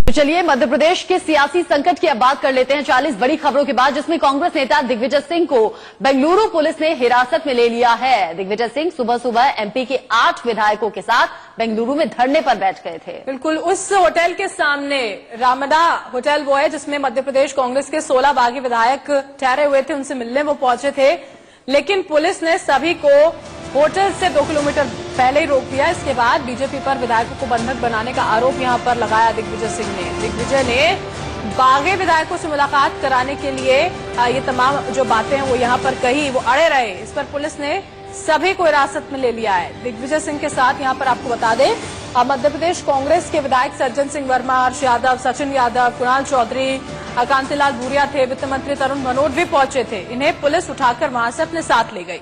तो चलिए मध्य प्रदेश के सियासी संकट की अब बात कर लेते हैं 40 बड़ी खबरों के बाद, जिसमें कांग्रेस नेता दिग्विजय सिंह को बेंगलुरु पुलिस ने हिरासत में ले लिया है। दिग्विजय सिंह सुबह सुबह एमपी के 8 विधायकों के साथ बेंगलुरु में धरने पर बैठ गए थे। बिल्कुल उस होटल के सामने, रामदा होटल वो है जिसमें मध्य प्रदेश कांग्रेस के 16 बागी विधायक ठहरे हुए थे, उनसे मिलने वो पहुंचे थे, लेकिन पुलिस ने सभी को होटल से 2 किलोमीटर पहले ही रोक दिया। इसके बाद बीजेपी पर विधायकों को बंधक बनाने का आरोप यहां पर लगाया दिग्विजय सिंह ने। दिग्विजय ने बागी विधायकों से मुलाकात कराने के लिए ये तमाम जो बातें हैं वो यहां पर कही, वो अड़े रहे। इस पर पुलिस ने सभी को हिरासत में ले लिया है। दिग्विजय सिंह के साथ यहां पर आपको बता दें, मध्य प्रदेश कांग्रेस के विधायक सज्जन सिंह वर्मा, हर्ष यादव, सचिन यादव, कुणाल चौधरी, कांतिलाल भूरिया थे, वित्त मंत्री तरुण भनोट भी पहुंचे थे। इन्हें पुलिस उठाकर वहां से अपने साथ ले गई।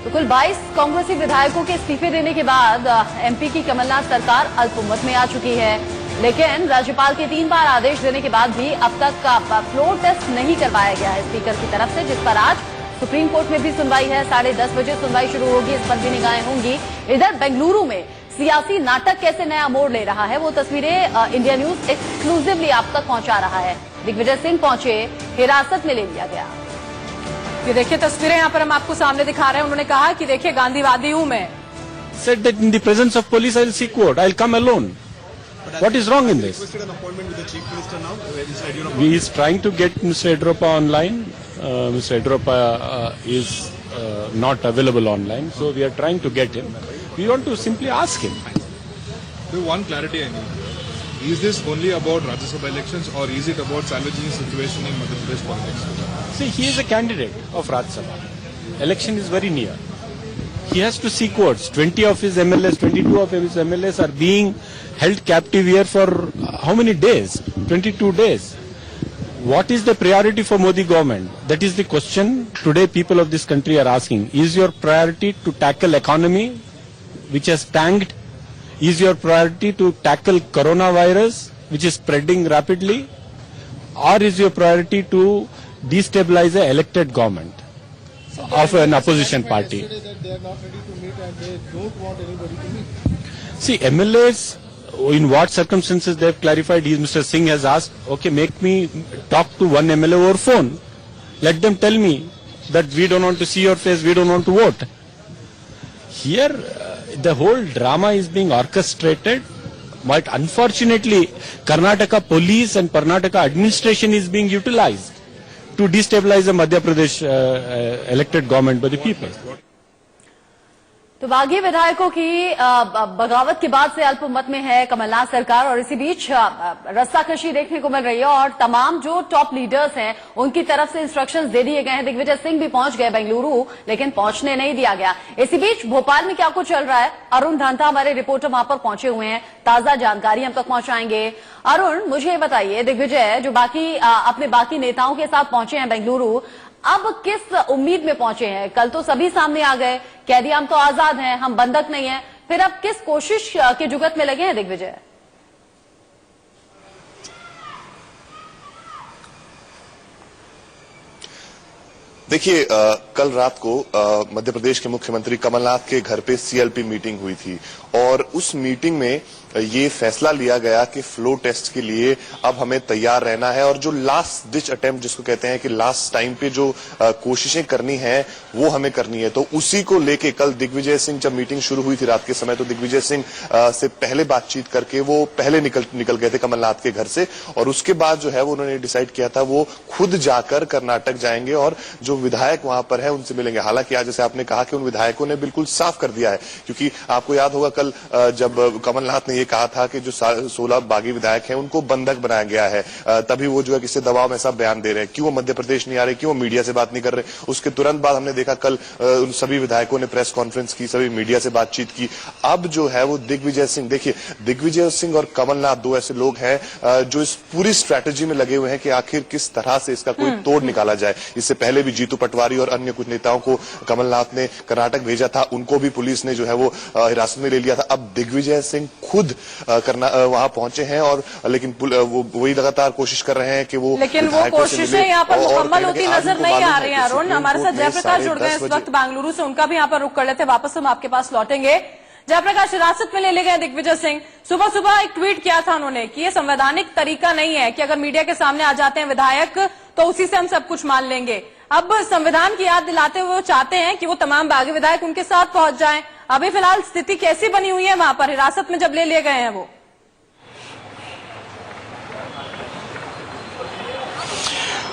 तो कुल 22 कांग्रेसी विधायकों के इस्तीफे देने के बाद एमपी की कमलनाथ सरकार अल्पमत में आ चुकी है, लेकिन राज्यपाल के 3 बार आदेश देने के बाद भी अब तक फ्लोर टेस्ट नहीं करवाया गया है स्पीकर की तरफ से, जिस पर आज सुप्रीम कोर्ट में भी सुनवाई है। 10:30 बजे सुनवाई शुरू होगी, इस पर भी निगाहें होंगी। इधर बेंगलुरु में सियासी नाटक कैसे नया मोड़ ले रहा है, वो तस्वीरें इंडिया न्यूज एक्सक्लूसिवली आप तक पहुंचा रहा है। दिग्विजय सिंह पहुंचे, हिरासत में ले लिया गया। ये देखिए तस्वीरें यहाँ पर हम आपको सामने दिखा रहे हैं। उन्होंने कहा कि देखिए गांधीवादी हूं मैं। Said that in the presence of police I will seek court. I will come alone. What is wrong in this? He is trying to get Mr. Yediyurappa online. Mr. Yediyurappa is not available online, so we are trying to get him. We want to simply ask him. The one clarity I need. Is this only about Rajya Sabha elections or is it about salvaging the situation in Madhya Pradesh politics? See, he is a candidate of Rajya Sabha. Election is very near. He has to seek votes. 20 of his MLAs, 22 of his MLAs are being held captive here for how many days? 22 days. What is the priority for Modi government? That is the question today people of this country are asking. Is your priority to tackle economy, which has tanked? Is your priority to tackle coronavirus, which is spreading rapidly? Or is your priority to destabilize the elected government of an opposition party? See, MLAs, in what circumstances they have clarified, Mr. Singh has asked, okay, make me talk to one MLA over phone. Let them tell me that we don't want to see your face, we don't want to vote. Here, the whole drama is being orchestrated, but unfortunately, Karnataka police and Karnataka administration is being utilized to destabilize the Madhya Pradesh elected government by the people. तो बागी विधायकों की बगावत के बाद से अल्पमत में है कमलनाथ सरकार, और इसी बीच रस्साकशी देखने को मिल रही है और तमाम जो टॉप लीडर्स हैं उनकी तरफ से इंस्ट्रक्शंस दे दिए गए हैं। दिग्विजय सिंह भी पहुंच गए बेंगलुरु, लेकिन पहुंचने नहीं दिया गया। इसी बीच भोपाल में क्या कुछ चल रहा है, अरुण धांता हमारे रिपोर्टर वहां पर पहुंचे हुए हैं, ताजा जानकारी हम तक पहुंचाएंगे। अरुण, मुझे बताइए, दिग्विजय जो अपने बाकी नेताओं के साथ पहुंचे हैं बेंगलुरु, अब किस उम्मीद में पहुंचे हैं? कल तो सभी सामने आ गए, कह दिया हम तो आजाद हैं, हम बंधक नहीं हैं, फिर अब किस कोशिश के जुगत में लगे हैं दिग्विजय? देखिए, कल रात को मध्य प्रदेश के मुख्यमंत्री कमलनाथ के घर पे सीएलपी मीटिंग हुई थी और उस मीटिंग में ये फैसला लिया गया कि फ्लो टेस्ट के लिए अब हमें तैयार रहना है और जो लास्ट डिच अटेम्प्ट जिसको कहते हैं कि लास्ट टाइम पे जो कोशिशें करनी है वो हमें करनी है। तो उसी को लेके कल दिग्विजय सिंह, जब मीटिंग शुरू हुई थी रात के समय, तो दिग्विजय सिंह से पहले बातचीत करके वो पहले निकल गए थे कमलनाथ के घर से, और उसके बाद जो है वो उन्होंने डिसाइड किया था वो खुद जाकर कर्नाटक जाएंगे और जो विधायक वहां पर है उनसे मिलेंगे। हालांकि आज जैसे आपने कहा कि उन विधायकों ने बिल्कुल साफ कर दिया है, क्योंकि आपको याद होगा कल जब कमलनाथ ने ये कहा था कि जो 16 बागी विधायक हैं उनको बंधक बनाया गया है, तभी वो जो है किसी दबाव में ऐसा बयान दे रहे हैं, क्यों मध्य प्रदेश नहीं आ रहे, क्यों मीडिया से बात नहीं कर रहे। उसके तुरंत बाद हमने देखा कल उन सभी विधायकों ने प्रेस कॉन्फ्रेंस की, सभी मीडिया से बातचीत की। अब जो है वो दिग्विजय सिंह, देखिए दिग्विजय सिंह और कमलनाथ दो ऐसे लोग हैं जो इस पूरी स्ट्रैटेजी में लगे हुए हैं कि आखिर किस तरह से इसका कोई तोड़ निकाला जाए। इससे पहले भी जीतू पटवारी और अन्य कुछ नेताओं को कमलनाथ ने कर्नाटक भेजा था, उनको भी पुलिस ने जो है वो हिरासत में ले लिया था। अब दिग्विजय सिंह खुद वहां पहुंचे हैं और लेकिन वो वही लगातार कोशिश कर रहे हैं कि वो, लेकिन वो कोशिशें यहाँ पर मुकम्मल होती नजर नहीं आ रही हैं। अरुण, हमारे साथ जयप्रकाश जुड़ गए इस वक्त बेंगलुरु से, उनका भी यहाँ पर रुख कर लेते हैं, वापस हम आपके पास लौटेंगे। जयप्रकाश हिरासत में ले गए दिग्विजय सिंह। सुबह सुबह एक ट्वीट किया था उन्होंने कि ये संवैधानिक तरीका नहीं है कि अगर मीडिया के सामने आ जाते हैं विधायक तो उसी से हम सब कुछ मान लेंगे। अब संविधान की याद दिलाते हुए वो चाहते हैं कि वो तमाम बागी विधायक उनके साथ पहुंच जाएं। अभी फिलहाल स्थिति कैसी बनी हुई है वहां पर, हिरासत में जब ले लिए गए हैं वो?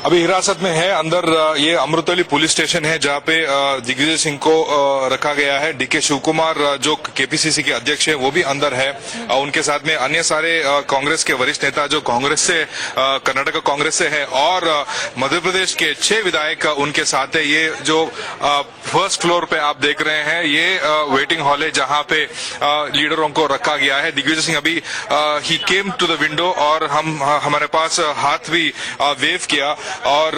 अभी हिरासत में है अंदर। ये अमृतवली पुलिस स्टेशन है जहां पे दिग्विजय सिंह को रखा गया है। डीके शिवकुमार जो केपीसीसी के अध्यक्ष है वो भी अंदर है। उनके साथ में अन्य सारे कांग्रेस के वरिष्ठ नेता जो कांग्रेस से कर्नाटक कांग्रेस से है और मध्य प्रदेश के 6 विधायक उनके साथ है। ये जो फर्स्ट फ्लोर पे आप देख रहे हैं ये वेटिंग हॉल है जहां पे लीडरों को रखा गया है। दिग्विजय सिंह अभी ही केम टू द विंडो और हमारे पास हाथ भी वेव किया। और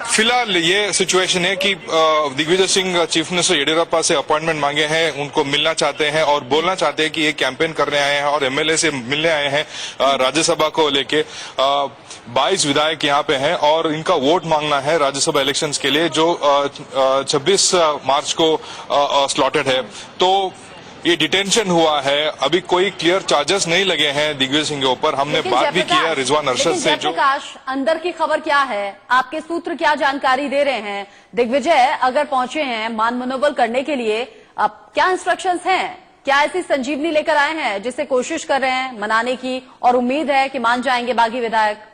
फिलहाल ये सिचुएशन है कि दिग्विजय सिंह चीफ मिनिस्टर येडियुरप्पा से अपॉइंटमेंट मांगे हैं, उनको मिलना चाहते हैं और बोलना चाहते हैं कि ये कैंपेन करने आए हैं और एमएलए से मिलने आए हैं। राज्यसभा को लेके 22 विधायक यहाँ पे हैं और इनका वोट मांगना है राज्यसभा इलेक्शंस के लिए जो 26 मार्च को स्लॉटेड है। तो ये डिटेंशन हुआ है, अभी कोई क्लियर चार्जेस नहीं लगे हैं दिग्विजय सिंह के ऊपर। हमने बात भी किया रिजवान अरशद से। जो प्रकाश, अंदर की खबर क्या है, आपके सूत्र क्या जानकारी दे रहे हैं? दिग्विजय अगर पहुंचे हैं मान मनोबल करने के लिए, अब क्या इंस्ट्रक्शंस हैं? क्या ऐसी संजीवनी लेकर आए हैं जिससे कोशिश कर रहे हैं मनाने की और उम्मीद है कि मान जाएंगे बागी विधायक?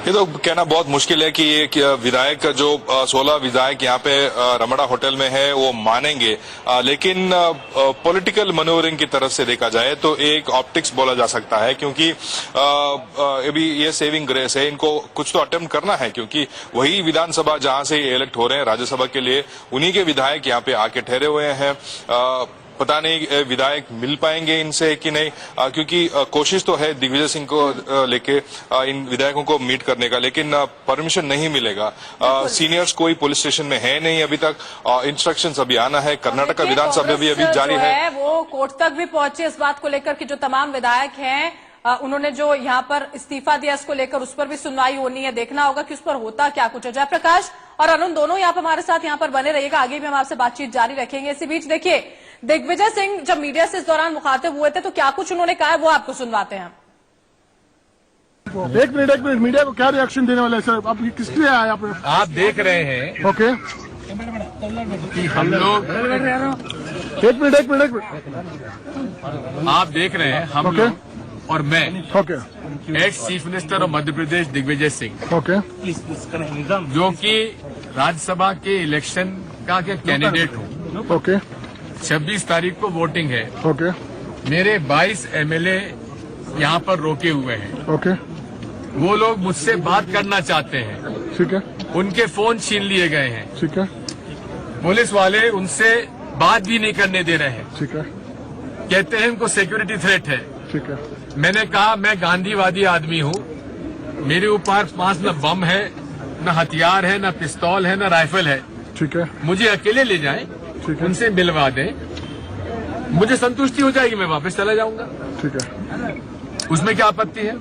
ये तो कहना बहुत मुश्किल है कि ये विधायक जो 16 विधायक यहाँ पे रमड़ा होटल में है वो मानेंगे, लेकिन पॉलिटिकल मैन्यूवरिंग की तरफ से देखा जाए तो एक ऑप्टिक्स बोला जा सकता है क्योंकि अभी ये सेविंग ग्रेस है, इनको कुछ तो अटेम्प्ट करना है क्योंकि वही विधानसभा जहां से इलेक्ट हो रहे हैं राज्यसभा के लिए उन्हीं के विधायक यहाँ पे आके ठहरे हुए हैं। पता नहीं विधायक मिल पाएंगे इनसे कि नहीं, क्योंकि कोशिश तो है दिग्विजय सिंह को लेके इन विधायकों को मीट करने का, लेकिन परमिशन नहीं मिलेगा। सीनियर्स कोई पुलिस स्टेशन में है नहीं अभी तक। इंस्ट्रक्शंस अभी आना है। कर्नाटक का विधानसभा भी अभी जारी है। वो कोर्ट तक भी पहुंचे इस बात को लेकर कि जो तमाम विधायक हैं उन्होंने जो यहाँ पर इस्तीफा दिया इसको लेकर उस पर भी सुनवाई होनी है। देखना होगा कि उस पर होता क्या कुछ है। जयप्रकाश और अरुण दोनों यहाँ पर हमारे साथ यहाँ पर बने रहिएगा, आगे भी हम आपसे बातचीत जारी रखेंगे। इसी बीच देखिए दिग्विजय सिंह जब मीडिया से इस दौरान मुखातिब हुए थे तो क्या कुछ उन्होंने कहा है वो आपको सुनवाते हैं। एक मिनट मीडिया को क्या रिएक्शन देने वाले सर? आप किसके लिए आए? आप देख रहे हैं ओके कि हम लोग एक मिनट आप देख रहे हैं हम ओके लोग और मैं okay ex chief minister of Madhya Pradesh Digvijaya Singh okay जो कि राज्यसभा के इलेक्शन का के कैंडिडेट हूँ। ओके 26 तारीख को वोटिंग है। ओके मेरे 22 एमएलए यहाँ पर रोके हुए हैं। ओके वो लोग मुझसे बात करना चाहते हैं, ठीक है उनके फोन छीन लिए गए हैं। ठीक है पुलिस वाले उनसे बात भी नहीं करने दे रहे हैं। ठीक है कहते हैं उनको सिक्योरिटी थ्रेट है। ठीक है मैंने कहा मैं गांधीवादी आदमी हूँ, मेरे ऊपर पास न बम है, न हथियार है, न पिस्तौल है, न राइफल है। ठीक है मुझे अकेले ले जाएं, ठीक है उनसे मिलवा दें, मुझे संतुष्टि हो जाएगी, मैं वापस चला जाऊंगा। ठीक है उसमें क्या आपत्ति है?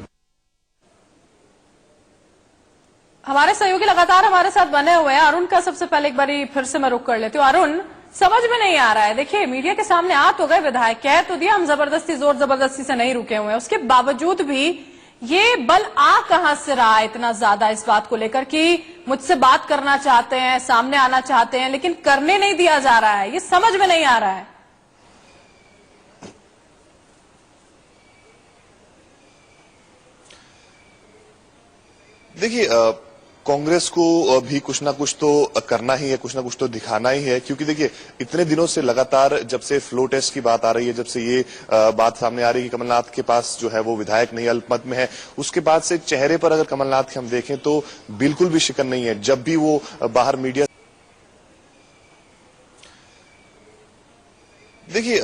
हमारे सहयोगी लगातार हमारे साथ बने हुए हैं। अरुण का सबसे पहले एक बारी फिर से मैं रुक कर लेती हूँ। अरुण, समझ में नहीं आ रहा है, देखिए मीडिया के सामने आ तो गए विधायक, कह तो दिया हम जबरदस्ती जोर जबरदस्ती से नहीं रुके हुए हैं, उसके बावजूद भी ये बल आ कहां से रहा है इतना ज्यादा इस बात को लेकर कि मुझसे बात करना चाहते हैं, सामने आना चाहते हैं, लेकिन करने नहीं दिया जा रहा है, ये समझ में नहीं आ रहा है। देखिए कांग्रेस को भी कुछ ना कुछ तो करना ही है, कुछ ना कुछ तो दिखाना ही है, क्योंकि देखिए इतने दिनों से लगातार जब से फ्लो टेस्ट की बात आ रही है, जब से ये बात सामने आ रही है कि कमलनाथ के पास जो है वो विधायक नहीं अल्पमत में है, उसके बाद से चेहरे पर अगर कमलनाथ के हम देखें तो बिल्कुल भी शिकन नहीं है। जब भी वो बाहर मीडिया, देखिए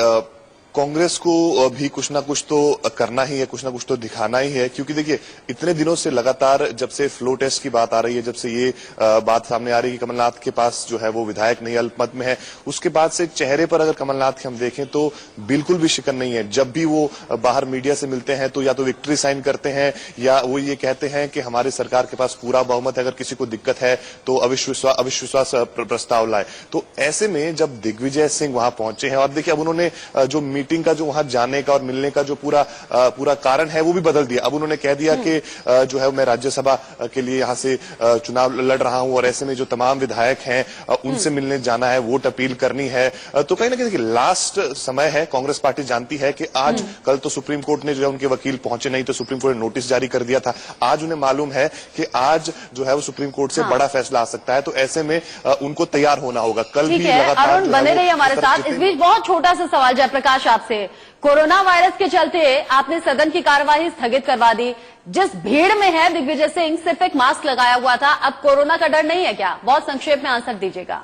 कांग्रेस को भी कुछ ना कुछ तो करना ही है, कुछ ना कुछ तो दिखाना ही है, क्योंकि देखिए इतने दिनों से लगातार जब से फ्लो टेस्ट की बात आ रही है, जब से ये बात सामने आ रही है कि कमलनाथ के पास जो है वो विधायक नहीं अल्पमत में है, उसके बाद से चेहरे पर अगर कमलनाथ के हम देखें तो बिल्कुल भी शिकन नहीं है। जब भी वो बाहर मीडिया से मिलते हैं तो या तो विक्ट्री साइन करते हैं या वो ये कहते हैं कि हमारी सरकार के पास पूरा बहुमत है, अगर किसी को दिक्कत है तो अविश्वास प्रस्ताव लाए। तो ऐसे में जब दिग्विजय सिंह वहां पहुंचे हैं और देखिए अब उन्होंने जो मीटिंग का जो वहां जाने का और मिलने का जो पूरा कारण है वो भी बदल दिया। अब उन्होंने कह दिया कि जो है मैं राज्यसभा के लिए यहां से चुनाव लड़ रहा हूं और ऐसे में जो तमाम विधायक हैं उनसे मिलने जाना है, वोट अपील करनी है। तो कहीं ना कहीं लास्ट समय है, कांग्रेस पार्टी जानती है कि आज कल तो सुप्रीम कोर्ट ने जो है उनके वकील पहुंचे नहीं तो सुप्रीम कोर्ट ने नोटिस जारी कर दिया था। आज उन्हें मालूम है कि आज जो है वो सुप्रीम कोर्ट से बड़ा फैसला आ सकता है, तो ऐसे में उनको तैयार होना होगा। कल भी लगातार अरुण बने रहिए हमारे साथ। इस बीच बहुत छोटा सा सवाल जयप्रकाश आपसे, कोरोना वायरस के चलते आपने सदन की कार्यवाही स्थगित करवा दी। जिस भीड़ में है दिग्विजय सिंह, सिर्फ एक मास्क लगाया हुआ था, अब कोरोना का डर नहीं है क्या? बहुत संक्षेप में आंसर दीजिएगा।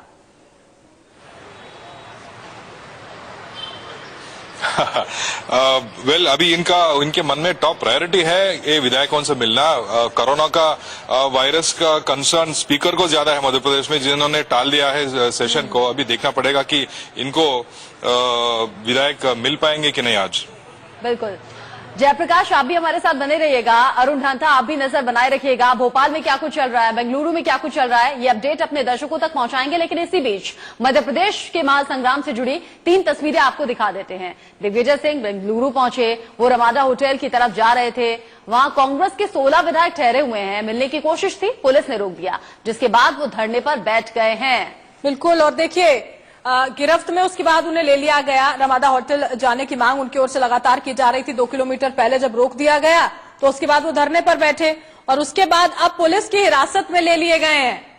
वेल अभी इनके मन में टॉप प्रायोरिटी है ये विधायकों से मिलना। कोरोना का वायरस का कंसर्न स्पीकर को ज्यादा है मध्य प्रदेश में, जिन्होंने टाल दिया है सेशन को। अभी देखना पड़ेगा कि इनको विधायक मिल पाएंगे कि नहीं आज। बिल्कुल जयप्रकाश, आप भी हमारे साथ बने रहिएगा। अरुण ढांढा, आप भी नजर बनाए रखिएगा। भोपाल में क्या कुछ चल रहा है, बेंगलुरु में क्या कुछ चल रहा है, ये अपडेट अपने दर्शकों तक पहुंचाएंगे। लेकिन इसी बीच मध्य प्रदेश के महासंग्राम से जुड़ी 3 तस्वीरें आपको दिखा देते हैं। दिग्विजय सिंह बेंगलुरु पहुंचे, वो रमादा होटल की तरफ जा रहे थे। वहां कांग्रेस के 16 विधायक ठहरे हुए हैं, मिलने की कोशिश थी, पुलिस ने रोक दिया, जिसके बाद वो धरने पर बैठ गए हैं। बिल्कुल, और देखिए गिरफ्त में उसके बाद उन्हें ले लिया गया। रमादा होटल जाने की मांग उनकी ओर से लगातार की जा रही थी। 2 किलोमीटर पहले जब रोक दिया गया तो उसके बाद वो धरने पर बैठे और उसके बाद अब पुलिस की हिरासत में ले लिए गए हैं।